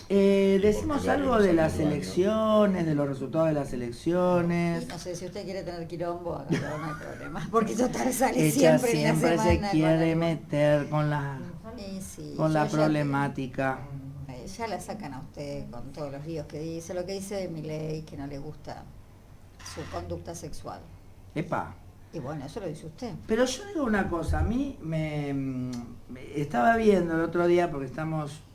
Decimos algo de las elecciones, de los resultados de las elecciones. Y no sé, si usted quiere tener quilombo, acá no hay problema. Porque total sale Ella siempre en la siempre se semana quiere con meter con la, sí, con yo la ya problemática. ya la sacan a usted con todos los líos que dice, lo que dice de Milei, que no le gusta su conducta sexual. Epa. Y bueno, eso lo dice usted. Pero yo digo una cosa, a mí me estaba viendo el otro día, porque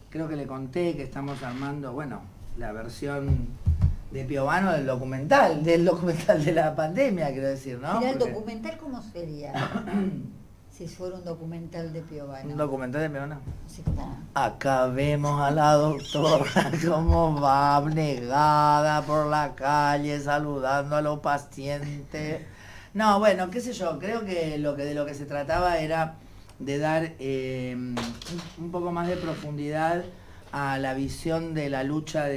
creo que le conté que estamos armando, bueno, la versión de Piovano del documental de la pandemia, quiero decir, ¿no? Mira, el Porque documental, ¿cómo sería? Si fuera un documental de Piovano. un documental de Piovano. Así como... Acá vemos a la doctora cómo va abnegada por la calle saludando a los pacientes. No, bueno, qué sé yo, creo que de lo que se trataba era de dar un poco más de profundidad a la visión de la lucha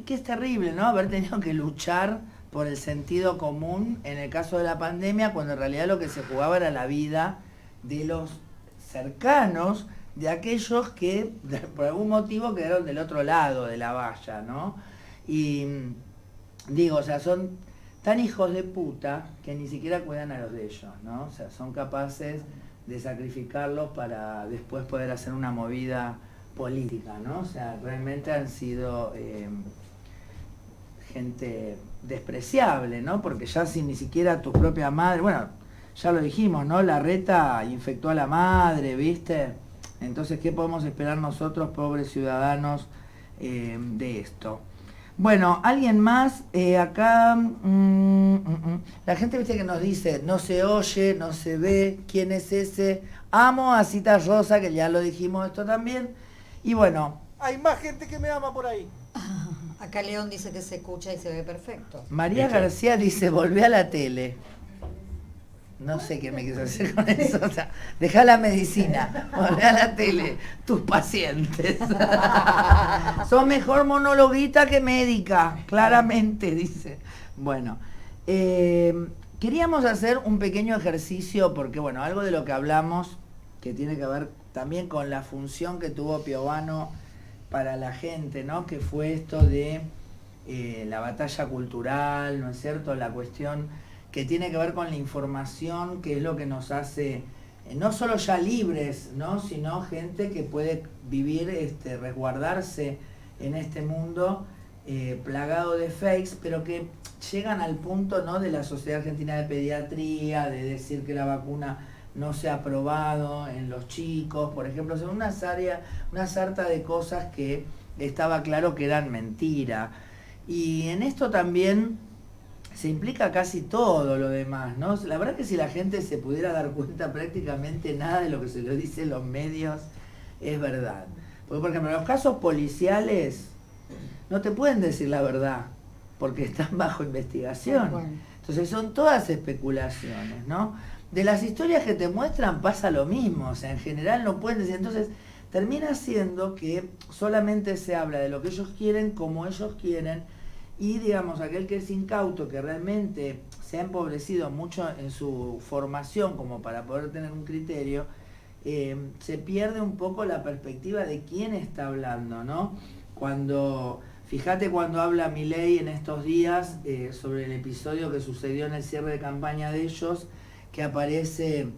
que es terrible, ¿no? Haber tenido que luchar por el sentido común en el caso de la pandemia, cuando en realidad lo que se jugaba era la vida de los cercanos, de aquellos que por algún motivo quedaron del otro lado de la valla, ¿no? Y digo, o sea, son tan hijos de puta que ni siquiera cuidan a los de ellos, ¿no? O sea, son capaces de sacrificarlos para después poder hacer una movida política, ¿no? O sea, realmente han sido gente despreciable, ¿no? Porque ya si ni siquiera tu propia madre, bueno, ya lo dijimos, ¿no? Larreta infectó a la madre, ¿viste? Entonces, ¿qué podemos esperar nosotros, pobres ciudadanos, de esto? Bueno, alguien más, acá, la gente, viste, que nos dice, no se oye, no se ve, ¿quién es ese? Amo a Cita Rosa, que ya lo dijimos esto también, y bueno. Hay más gente que me ama por ahí. Acá León dice que se escucha y se ve perfecto. María García dice, volvé a la tele. No sé qué me quiso hacer con eso. O sea, dejá la medicina, volvé a la tele, tus pacientes. Son mejor monologuita que médica, claramente, dice. Bueno, queríamos hacer un pequeño ejercicio, porque bueno, algo de lo que hablamos, que tiene que ver también con la función que tuvo Piovano para la gente, ¿no? Que fue esto de la batalla cultural, ¿no es cierto? La cuestión que tiene que ver con la información, que es lo que nos hace no solo ya libres, ¿no? Sino gente que puede vivir, resguardarse en este mundo plagado de fakes, pero que llegan al punto, ¿no? De la Sociedad Argentina de Pediatría, de decir que la vacuna no se ha aprobado en los chicos, por ejemplo, son una sarta de cosas que estaba claro que eran mentira. Y en esto también se implica casi todo lo demás, ¿no? La verdad que si la gente se pudiera dar cuenta, prácticamente nada de lo que se lo dice en los medios es verdad. Porque, por ejemplo, los casos policiales no te pueden decir la verdad, porque están bajo investigación. Bueno. Entonces son todas especulaciones, ¿no? De las historias que te muestran pasa lo mismo, o sea, en general no pueden decir. Entonces termina siendo que solamente se habla de lo que ellos quieren, como ellos quieren, y digamos, aquel que es incauto, que realmente se ha empobrecido mucho en su formación como para poder tener un criterio, se pierde un poco la perspectiva de quién está hablando, ¿no? Fíjate cuando habla Milei en estos días sobre el episodio que sucedió en el cierre de campaña de ellos, que aparece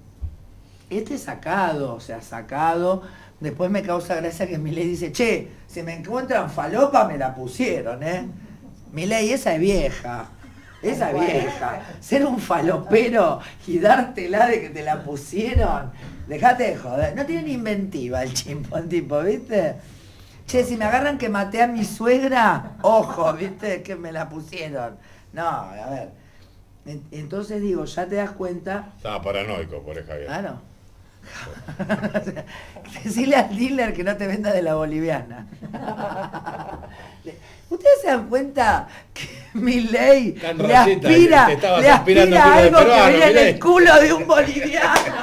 sacado, o sea, sacado. Después me causa gracia que Milei dice, che, si me encuentran falopa me la pusieron, Milei, esa es vieja, esa es vieja. Ser un falopero y dártela de que te la pusieron, dejate de joder. No tiene ni inventiva el chimpón tipo, ¿viste? Che, si me agarran que maté a mi suegra, ojo, ¿viste? Que me la pusieron. No, a ver. Entonces digo, ya te das cuenta. Estaba paranoico, por Javier. Claro. Decirle al dealer que no te venda de la boliviana. ¿Ustedes se dan cuenta que Milei le aspira algo que viene en el culo de un boliviano?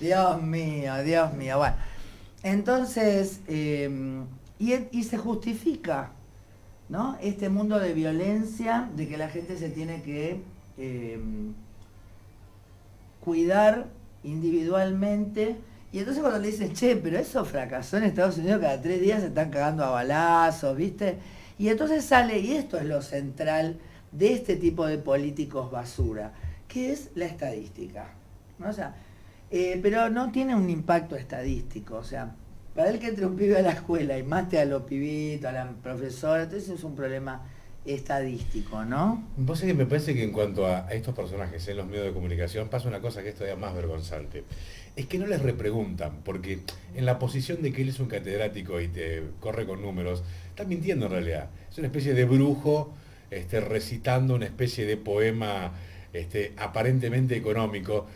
Dios mío. Bueno, entonces, y se justifica, ¿no? Este mundo de violencia, de que la gente se tiene que cuidar individualmente Y entonces cuando le dicen, che, pero eso fracasó en Estados Unidos, cada 3 días se están cagando a balazos, ¿viste? Y entonces sale, y esto es lo central de este tipo de políticos basura, que es la estadística, ¿no? O sea, pero no tiene un impacto estadístico, o sea, para el que entre un pibe a la escuela y mate a los pibitos, a la profesora, entonces es un problema estadístico, ¿no? Vos sabés que me parece que en cuanto a estos personajes en los medios de comunicación pasa una cosa que es todavía más vergonzante. Es que no les repreguntan, porque en la posición de que él es un catedrático y te corre con números, está mintiendo en realidad. Es una especie de brujo recitando una especie de poema aparentemente económico,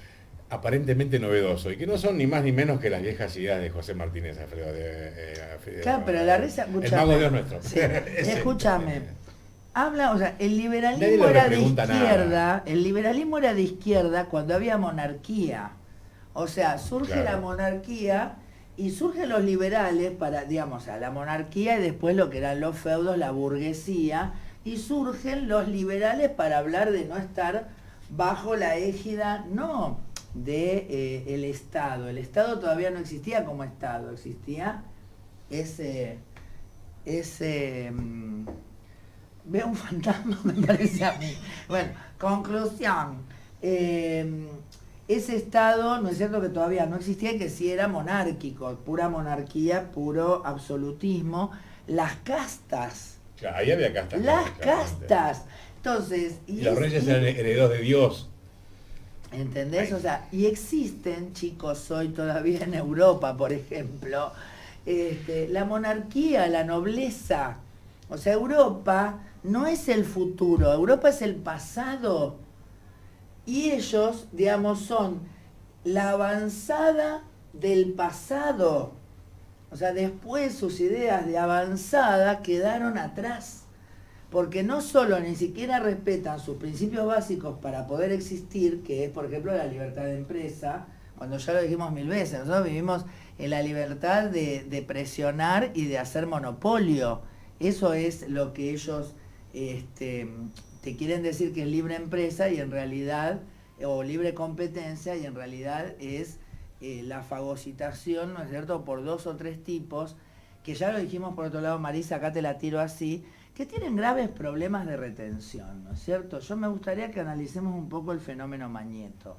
aparentemente novedoso, y que no son ni más ni menos que las viejas ideas de José Martínez Alfredo. Claro, pero la risa, el mago de Dios nuestro. Sí, escúchame. Habla, o sea, el Nadie liberalismo le era de pregunta izquierda, nada. el liberalismo era de izquierda cuando había monarquía. O sea, surge Claro. la monarquía y surgen los liberales para, digamos, a la monarquía y después lo que eran los feudos, la burguesía, y surgen los liberales para hablar de no estar bajo la égida, no de el Estado. El Estado todavía no existía como Estado, existía veo un fantasma, me parece a mí. Bueno, conclusión. Ese Estado, ¿no es cierto?, que todavía no existía y que sí era monárquico, pura monarquía, puro absolutismo. Las castas. Claro, ahí había castas. Las claramente. castas. Entonces, Y los reyes eran herederos de Dios. ¿entendés? O sea, y existen, chicos, hoy todavía en Europa, por ejemplo, la monarquía, la nobleza. O sea, Europa no es el futuro, Europa es el pasado. Y ellos, digamos, son la avanzada del pasado. O sea, después sus ideas de avanzada quedaron atrás. Porque no solo ni siquiera respetan sus principios básicos para poder existir, que es, por ejemplo, la libertad de empresa, cuando ya lo dijimos 1000 veces, nosotros vivimos en la libertad de presionar y de hacer monopolio. Eso es lo que ellos te quieren decir que es libre empresa y en realidad, o libre competencia, y en realidad es la fagocitación, ¿no es cierto?, por 2 o 3 tipos, que ya lo dijimos por otro lado, Marisa, acá te la tiro así, que tienen graves problemas de retención, ¿no es cierto? Yo me gustaría que analicemos un poco el fenómeno Mañeto.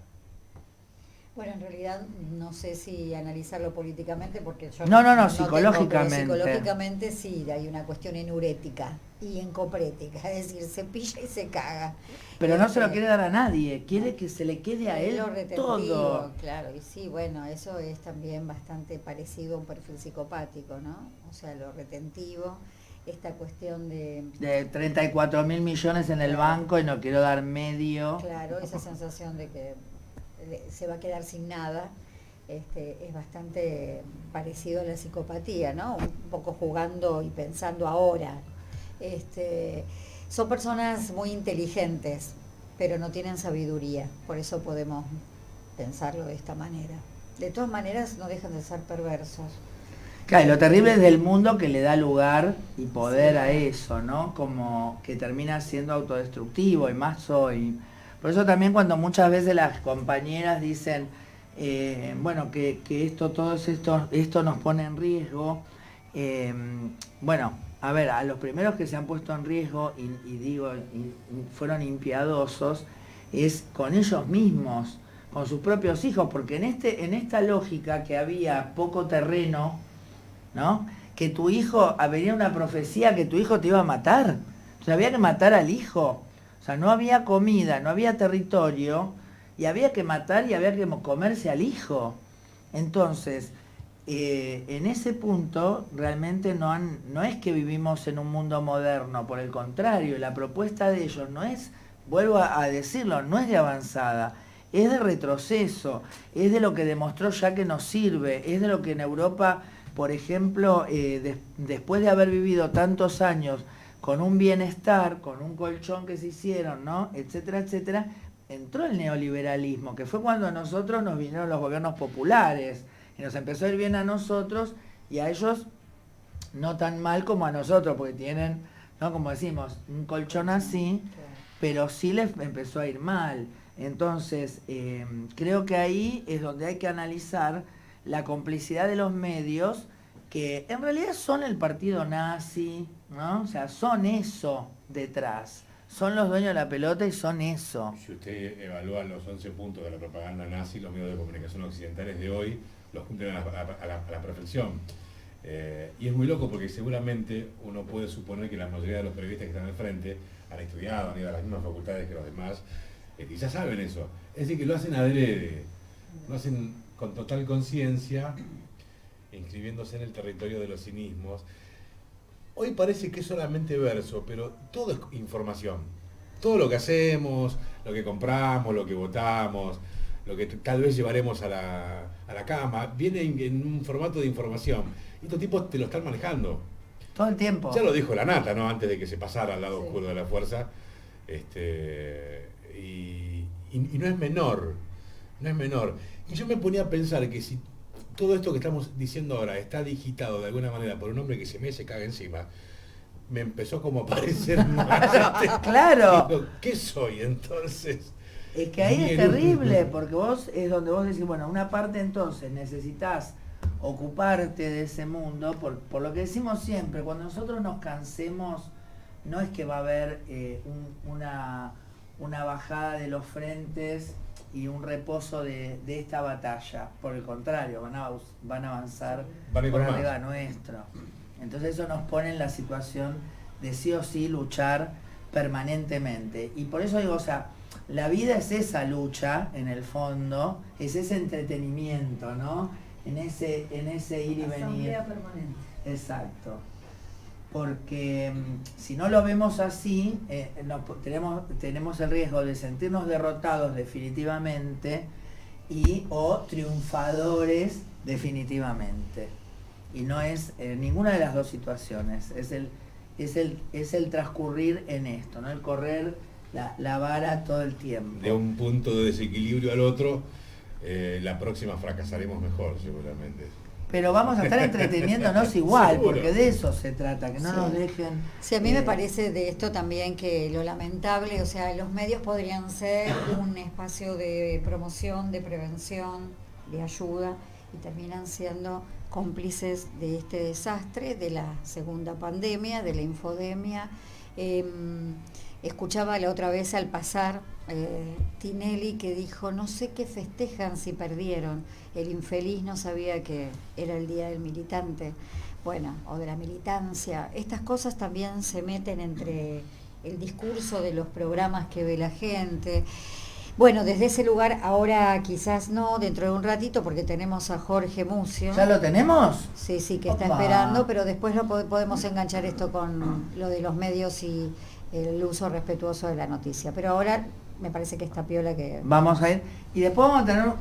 Bueno, en realidad no sé si analizarlo políticamente porque yo No, tengo, psicológicamente. pero psicológicamente sí, hay una cuestión enurética y encoprética, es decir, se pilla y se caga. Pero no se lo quiere dar a nadie, quiere que se le quede a él Lo retentivo, todo. claro, y sí, bueno, eso es también bastante parecido a un perfil psicopático, ¿no? O sea, lo retentivo, esta cuestión de 34.000 millones en el banco y no quiero dar medio. claro, esa sensación de que se va a quedar sin nada, es bastante parecido a la psicopatía, ¿no? Un poco jugando y pensando ahora. Son personas muy inteligentes, pero no tienen sabiduría, por eso podemos pensarlo de esta manera. De todas maneras, no dejan de ser perversos. Claro, y lo terrible es del mundo que le da lugar y poder a eso, ¿no? Como que termina siendo autodestructivo y más hoy. Por eso también cuando muchas veces las compañeras dicen, bueno, que esto nos pone en riesgo, bueno, a ver, a los primeros que se han puesto en riesgo y fueron impiadosos, es con ellos mismos, con sus propios hijos, porque en esta lógica que había poco terreno, ¿no? Que tu hijo, venía una profecía que tu hijo te iba a matar, o sea, había que matar al hijo. O sea, no había comida, no había territorio, y había que matar y había que comerse al hijo. Entonces, en ese punto, realmente no es que vivimos en un mundo moderno, por el contrario, la propuesta de ellos no es, vuelvo a decirlo, no es de avanzada, es de retroceso, es de lo que demostró ya que no sirve, es de lo que en Europa, por ejemplo, después de haber vivido tantos años con un bienestar, con un colchón que se hicieron, ¿no?, etcétera, etcétera, entró el neoliberalismo, que fue cuando a nosotros nos vinieron los gobiernos populares, y nos empezó a ir bien a nosotros, y a ellos no tan mal como a nosotros, porque tienen, ¿no?, como decimos, un colchón así, pero sí les empezó a ir mal. Entonces, creo que ahí es donde hay que analizar la complicidad de los medios, que en realidad son el partido nazi, ¿no? O sea, son eso detrás. Son los dueños de la pelota y son eso. Si usted evalúa los 11 puntos de la propaganda nazi, los medios de comunicación occidentales de hoy los cumplen a la perfección. Y es muy loco porque seguramente uno puede suponer que la mayoría de los periodistas que están al frente han estudiado, han ido a las mismas facultades que los demás, y ya saben eso. Es decir, que lo hacen adrede, lo hacen con total conciencia, inscribiéndose en el territorio de los cinismos. Hoy parece que es solamente verso, pero todo es información. Todo lo que hacemos, lo que compramos, lo que votamos, lo que tal vez llevaremos a la cama, viene en un formato de información. Y estos tipos te lo están manejando. Todo el tiempo. Ya lo dijo la nata, ¿no? Antes de que se pasara al lado Sí. oscuro de la fuerza. Y no es menor. No es menor. Y yo me ponía a pensar que si todo esto que estamos diciendo ahora está digitado de alguna manera por un hombre que se caga encima, me empezó como a parecer más. Claro. Digo, ¿qué soy entonces? Es que ahí Ni es el terrible, último. porque vos es donde vos decís, bueno, una parte entonces necesitas ocuparte de ese mundo, por lo que decimos siempre, cuando nosotros nos cansemos, no es que va a haber una bajada de los frentes y un reposo de esta batalla, por el contrario, van a avanzar Van a ir por por arriba más. nuestro. Entonces eso nos pone en la situación de sí o sí luchar permanentemente. Y por eso digo, o sea, la vida es esa lucha, en el fondo, es ese entretenimiento, ¿no? En ese ir y venir. Asamblea permanente. Exacto. Porque si no lo vemos así, tenemos el riesgo de sentirnos derrotados definitivamente o triunfadores definitivamente. Y no es ninguna de las dos situaciones, es el transcurrir en esto, ¿no? El correr la vara todo el tiempo. De un punto de desequilibrio al otro, la próxima fracasaremos mejor, seguramente. Pero vamos a estar entreteniéndonos igual, Seguro. porque de eso se trata, que no Sí. nos dejen... Sí, a mí me parece de esto también que lo lamentable, o sea, los medios podrían ser un espacio de promoción, de prevención, de ayuda, y terminan siendo cómplices de este desastre, de la segunda pandemia, de la infodemia. Escuchaba la otra vez al pasar Tinelli que dijo, no sé qué festejan si perdieron, el infeliz no sabía que era el día del militante, bueno, o de la militancia. Estas cosas también se meten entre el discurso de los programas que ve la gente. Bueno, desde ese lugar, ahora quizás no, dentro de un ratito, porque tenemos a Jorge Mucio. ¿Ya lo tenemos? Sí, sí, que está Opa. esperando, pero después podemos enganchar esto con lo de los medios y el uso respetuoso de la noticia. Pero ahora me parece que está piola que... Vamos a ir. Y después vamos a tener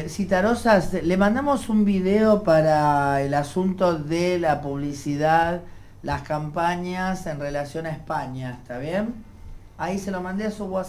Citarosas, le mandamos un video para el asunto de la publicidad, las campañas en relación a España, ¿está bien? Ahí se lo mandé a su WhatsApp.